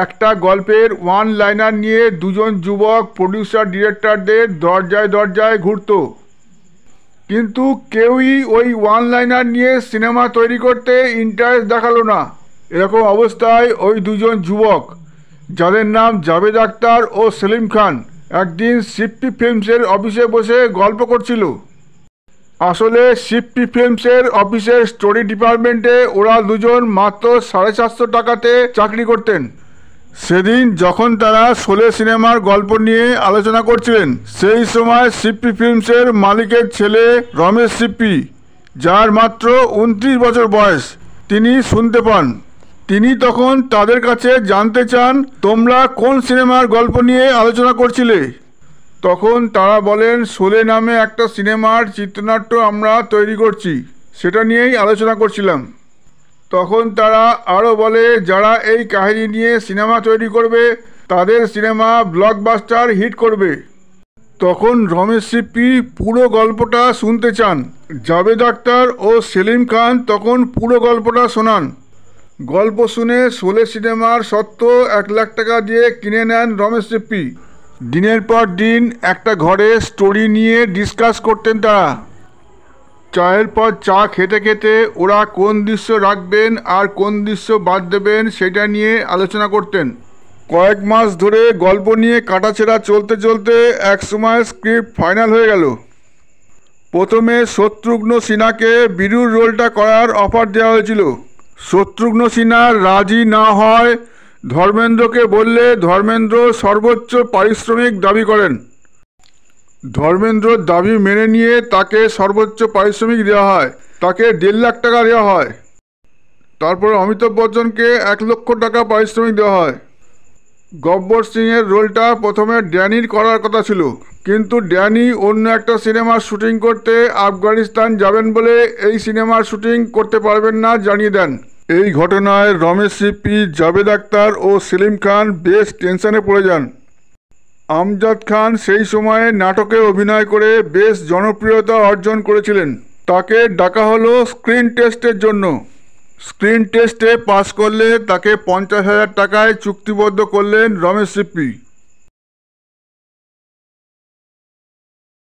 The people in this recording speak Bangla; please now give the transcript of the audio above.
একটা গল্পের ওয়ান লাইনার নিয়ে দুজন যুবক প্রডিউসার ডিরেক্টরদের দরজায় দরজায় ঘুরত, কিন্তু কেউই ওই ওয়ান লাইনার নিয়ে সিনেমা তৈরি করতে ইন্টারেস্ট দেখালো না। এরকম অবস্থায় ওই দুজন যুবক, যাদের নাম জাভেদ আখতার ও সেলিম খান, একদিন শিপ্পি ফিল্মসের অফিসে বসে গল্প করছিল। আসলে শিপ্পি ফিল্মসের অফিসের স্টোরি ডিপার্টমেন্টে ওরা দুজন মাত্র 750 টাকাতে চাকরি করতেন। সেদিন যখন তারা শোলে সিনেমার গল্প নিয়ে আলোচনা করছিলেন, সেই সময় শিপ্পি ফিল্মসের মালিকের ছেলে রমেশ শিপ্পি, যার মাত্র 29 বছর বয়স, তিনি শুনতে পান। তিনি তখন তাদের কাছে জানতে চান, তোমরা কোন সিনেমার গল্প নিয়ে আলোচনা করছিলে। তখন তারা বলেন, শোলে নামে একটা সিনেমার চিত্রনাট্য আমরা তৈরি করছি, সেটা নিয়েই আলোচনা করছিলাম। তখন তারা আরও বলে, যারা এই কাহিনী নিয়ে সিনেমা তৈরি করবে তাদের সিনেমা ব্লকবাস্টার হিট করবে। তখন রমেশ শিপ্পি পুরো গল্পটা শুনতে চান। জাভেদ আখতার ও সেলিম খান তখন পুরো গল্পটা শোনান। গল্প শুনে শোলে সিনেমার স্বত্ব 1 লাখ টাকা দিয়ে কিনে নেন রমেশ শিপ্পি। দিনের পর দিন একটা ঘরে স্টোরি নিয়ে ডিসকাস করতেন তারা। চায়ের পর চা খেতে খেতে ওরা কোন দৃশ্য রাখবেন আর কোন দৃশ্য বাদ দেবেন সেটা নিয়ে আলোচনা করতেন। কয়েক মাস ধরে গল্প নিয়ে কাটাছেঁড়া চলতে চলতে একসময় স্ক্রিপ্ট ফাইনাল হয়ে গেল। প্রথমে শত্রুঘ্ন সিনহাকে বীরুর রোলটা করার অফার দেওয়া হয়েছিল। শত্রুঘ্ন সিনহা রাজি না হয় ধর্মেন্দ্রকে বললে ধর্মেন্দ্র সর্বোচ্চ পারিশ্রমিক দাবি করেন। ধর্মেন্দ্রর দাবি মেনে নিয়ে তাকে সর্বোচ্চ পারিশ্রমিক দেওয়া হয়, তাকে 1.5 লাখ টাকা দেওয়া হয়। তারপর অমিতাভ বচ্চনকে 1 লক্ষ টাকা পারিশ্রমিক দেওয়া হয়। গব্বর সিংয়ের রোলটা প্রথমে ড্যানির করার কথা ছিল, কিন্তু ড্যানি অন্য একটা সিনেমার শুটিং করতে আফগানিস্তান যাবেন বলে এই সিনেমার শুটিং করতে পারবেন না জানিয়ে দেন। এই ঘটনায় রমেশ শিপ্পি, জাভেদ আখতার ও সেলিম খান বেশ টেনশনে পড়ে যান। আমজাদ খান সেই সময়ে নাটকে অভিনয় করে বেশ জনপ্রিয়তা অর্জন করেছিলেন। তাকে ডাকা হলো স্ক্রিন টেস্টের জন্য। স্ক্রিন টেস্টে পাস করলে তাকে 50,000 টাকায় চুক্তিবদ্ধ করলেন রমেশ শিপ্পি।